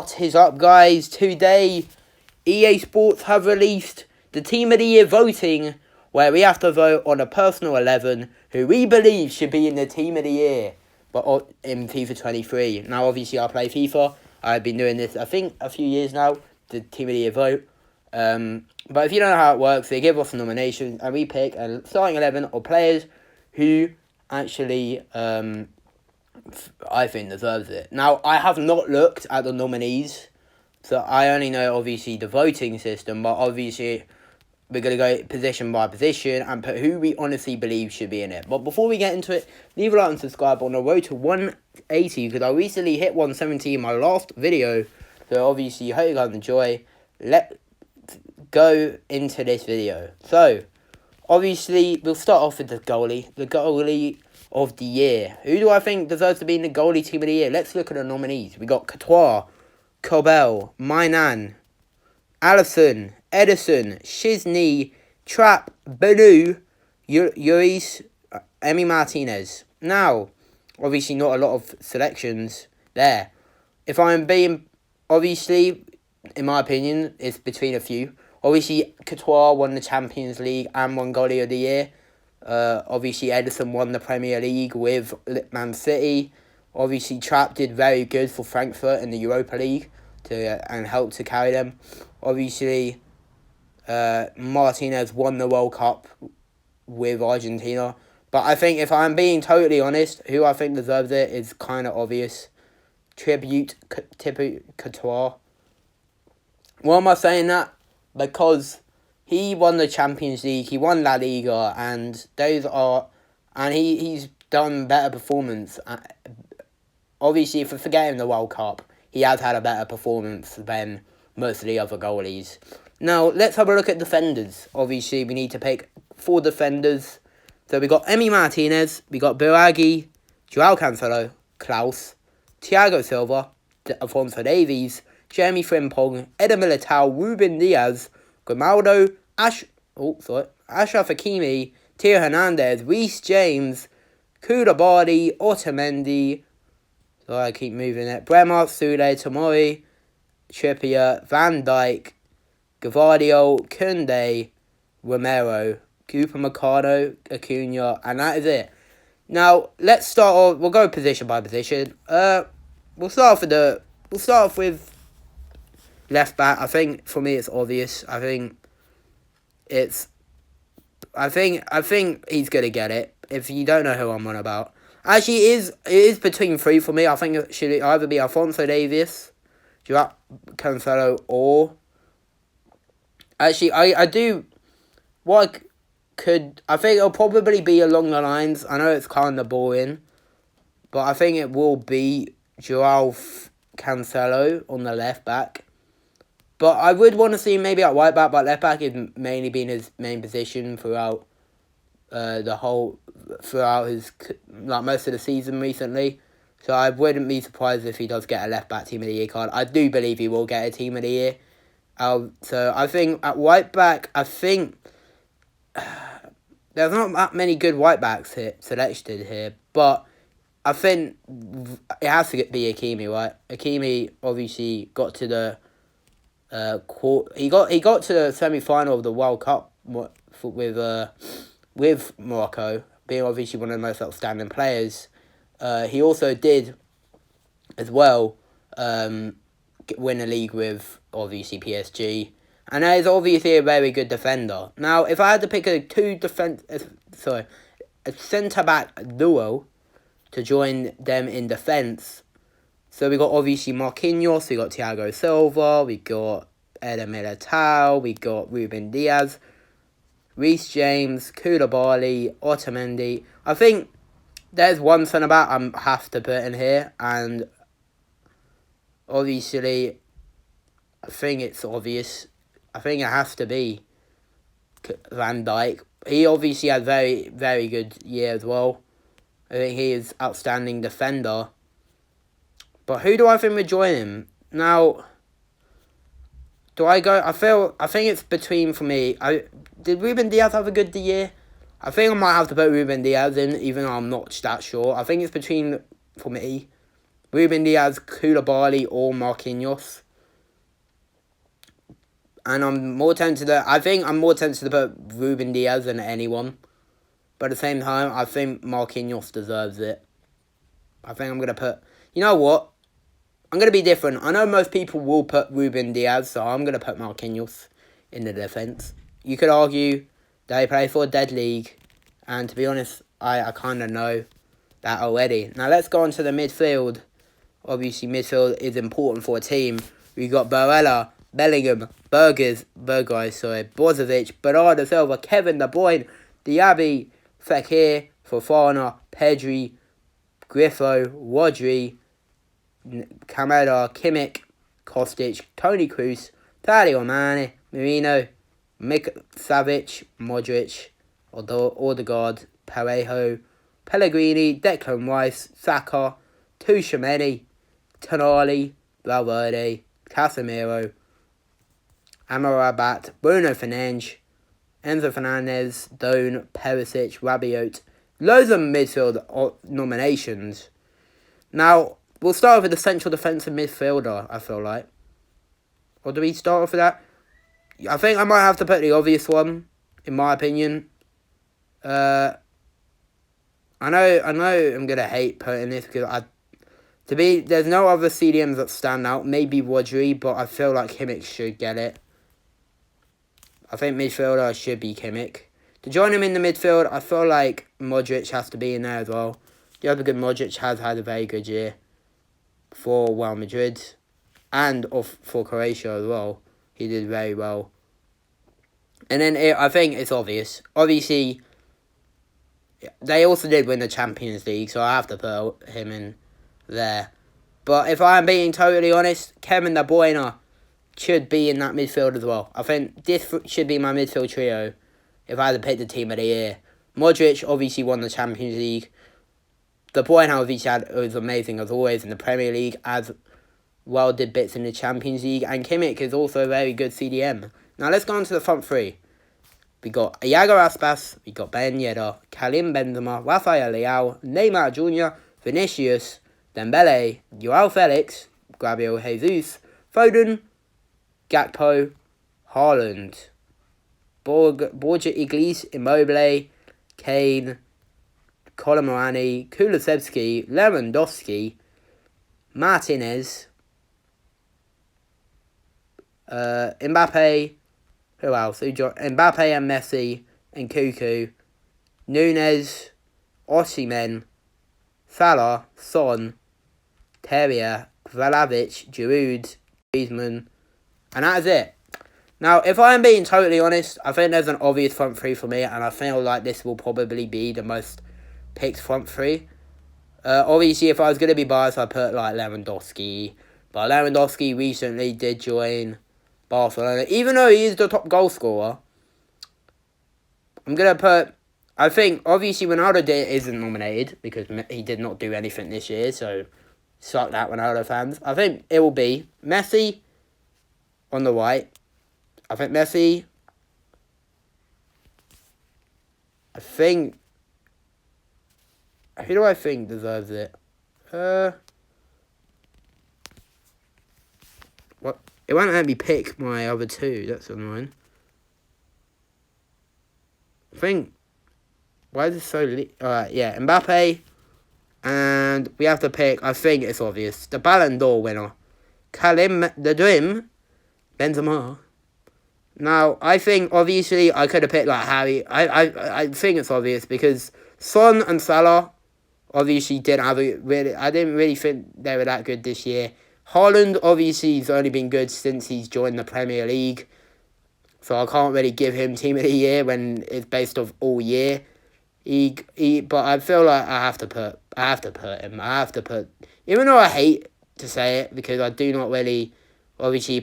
What is up, guys? Today, EA Sports have released the Team of the Year voting, where we have to vote on a personal 11 who we believe should be in the Team of the Year, but in FIFA 23. Now, obviously, I play FIFA. I've been doing this, I think, a few years now, the Team of the Year vote. But if you don't know how it works, they give us nominations, and we pick a starting 11 of players who actually I think deserves it. Now, I have not looked at the nominees, so I only know, obviously, the voting system, but obviously, we're going to go position by position and put who we honestly believe should be in it. But before we get into it, leave a like and subscribe on the road to 180, because I recently hit 170 in my last video, so obviously, hope you guys enjoy. Let's go into this video. So, obviously, we'll start off with the goalie of the year. Who do I think deserves to be in the goalie team of the year? Let's look at the nominees. We got Courtois, Cobel, Mainan, Allison, Edison, Shizney, Trapp, Belu, Uris, Emi Martinez. Now, obviously not a lot of selections there. If I'm being, obviously, in my opinion, it's between a few. Obviously, Courtois won the Champions League and won goalie of the year. Obviously, Edison won the Premier League with Man City. Obviously, Trapp did very good for Frankfurt in the Europa League and helped to carry them. Obviously, Martinez won the World Cup with Argentina. But I think, if I'm being totally honest, who I think deserves it is kind of obvious. Tribute Courtois. Why am I saying that? Because he won the Champions League, he won La Liga, and he's done better performance. Obviously, if we're forgetting the World Cup, he has had a better performance than most of the other goalies. Now, let's have a look at defenders. Obviously, we need to pick 4 defenders. So we got Emi Martinez, we got Biragi, Joao Cancelo, Klaus, Thiago Silva, Alphonso Davies, Jeremy Frimpong, Eder Militao, Ruben Diaz, Grimaldo, Ashraf Hakimi, Theo Hernandez, Reece James, Koulibaly, Otamendi, so I keep moving it, Bremer, Sule, Tomori, Trippier, Van Dijk, Gvardiol, Koundé, Romero, Cooper Mercado, Acuna, and that is it. Now, let's start off, we'll go position by position. We'll start off with left back. I think, for me, it's obvious. I think he's going to get it, if you don't know who I'm on about. Actually, it is between 3 for me. I think it should either be Alphonso Davies, Joao Cancelo, or... Actually, I think it'll probably be along the lines, I know it's kind of boring, but I think it will be Joao Cancelo on the left back. But I would want to see him maybe at right back, but left back has mainly been his main position throughout his most of the season recently. So I wouldn't be surprised if he does get a left back team of the year card. I do believe he will get a team of the year. So I think at right back, I think there's not that many good right backs selected here, but I think it has to be Hakimi, right? Hakimi obviously got to the he got to the semi-final of the World Cup with Morocco, being obviously one of the most outstanding players. He also did, as well, win a league with, obviously, PSG. And that is obviously a very good defender. Now, if I had to pick a centre-back duo to join them in defence, so we got, obviously, Marquinhos, we got Thiago Silva, we got Eder Militao, we got Ruben Diaz, Reece James, Koulibaly, Otamendi. I think there's one centre-back I have to put in here, and obviously, I think it's obvious. I think it has to be Van Dijk. He obviously had very, very good year as well. I think he is outstanding defender. But who do I think would join him? Now, do I go... I think it's between, for me... Did Ruben Diaz have a good year? I think I might have to put Ruben Diaz in, even though I'm not that sure. I think it's between, for me, Ruben Diaz, Koulibaly, or Marquinhos. And I'm more tempted to put Ruben Diaz than anyone. But at the same time, I think Marquinhos deserves it. I think I'm going to put... You know what? I'm going to be different. I know most people will put Ruben Diaz, so I'm going to put Marquinhos in the defence. You could argue that he plays for a dead league. And to be honest, I kind of know that already. Now let's go on to the midfield. Obviously, midfield is important for a team. We've got Barella, Bellingham, Brozovic, Bernardo Silva, Kevin De Bruyne, Diaby, Fekir, Fofana, Pedri, Griffo, Rodri, Kamada, Kimmich, Kostic, Toni Kroos, Sadio Mane, Marino, Savic, Modric, Odegaard, Parejo, Pellegrini, Declan Rice, Saka, Tchouaméni, Tonali, Valverde, Casemiro, Amrabat, Bruno Fernandes, Enzo Fernandez, Doan, Perisic, Rabiot. Loads of midfield nominations. Now, we'll start off with the central defensive midfielder, I feel like. Or do we start off with that? I think I might have to put the obvious one, in my opinion. I know I'm going to hate putting this because there's no other CDMs that stand out. Maybe Rodri, but I feel like Kimmich should get it. I think midfielder should be Kimmich. To join him in the midfield, I feel like Modric has to be in there as well. The other good Modric has had a very good year for Real Madrid and for Croatia as well. He did very well. And then I think it's obvious. Obviously, they also did win the Champions League, so I have to put him in there. But if I'm being totally honest, Kevin De Bruyne should be in that midfield as well. I think this should be my midfield trio if I had to pick the team of the year. Modric obviously won the Champions League. De Bruyne obviously was amazing as always in the Premier League, as well did bits in the Champions League. And Kimmich is also a very good CDM. Now let's go on to the front three. We got Iago Aspas, we got Ben Yedder, Karim Benzema, Rafael Leao, Neymar Jr., Vinicius, Dembele, Joao Felix, Gabriel Jesus, Foden, Gakpo, Haaland, Borja Iglesias, Immobile, Kane, Colomani, Kulusevski, Lewandowski, Martinez, Mbappe, who else? Mbappe and Messi and Cuckoo, Nunez, Osimhen, Salah, Son, Terrier, Vlahovic, Giroud, Griezmann, and that is it. Now, if I am being totally honest, I think there's an obvious front three for me, and I feel like this will probably be the most picked front three. Obviously, if I was going to be biased, I'd put like Lewandowski, but Lewandowski recently did join Barcelona, even though he is the top goal scorer. I'm going to put, I think, obviously Ronaldo isn't nominated, because he did not do anything this year, so suck that, Ronaldo fans. I think it will be Messi on the right. I think Messi, who do I think deserves it? What? It won't let me pick my other two, that's annoying. I think, why is it so yeah, Mbappe, and we have to pick, I think it's obvious, the Ballon d'Or winner, Karim the Dream Benzema. Now, I think, obviously, I could have picked, like, Harry. I think it's obvious, because Son and Salah, obviously, didn't have I didn't really think they were that good this year. Haaland, obviously, has only been good since he's joined the Premier League. So I can't really give him Team of the Year when it's based off all year. But I feel like I have to put him. I have to put, even though I hate to say it, because I do not really, obviously, he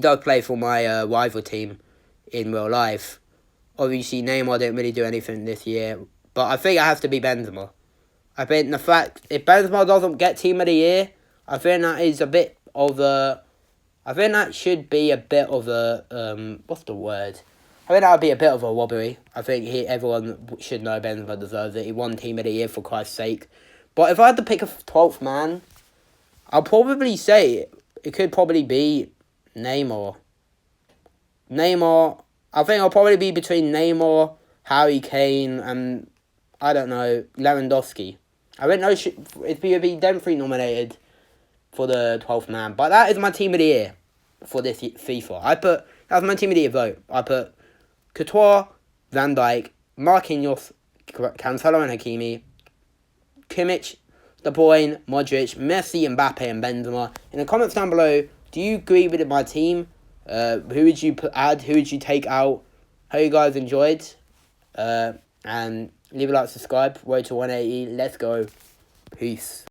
does play for my rival team in real life. Obviously, Neymar didn't really do anything this year. But I think it has to be Benzema. I think the fact, if Benzema doesn't get Team of the Year, I think that is a bit of a, I think that should be a bit of a, what's the word? I think that would be a bit of a robbery. I think everyone should know Benzema deserves it. He won Team of the Year, for Christ's sake. But if I had to pick a 12th man, I'll probably say it could probably be Neymar. I think I'll probably be between Neymar, Harry Kane, and, I don't know, Lewandowski. I don't know if he would be them three nominated for the 12th man. But that is my team of the year for this FIFA. That was my team of the year vote. I put Courtois, Van Dijk, Marquinhos, Cancelo and Hakimi, Kimmich, De Bruyne, Modric, Messi, Mbappe and Benzema. In the comments down below, do you agree with my team? Who would you add? Who would you take out? Hope you guys enjoyed. And leave a like, subscribe. Road to 180. Let's go. Peace.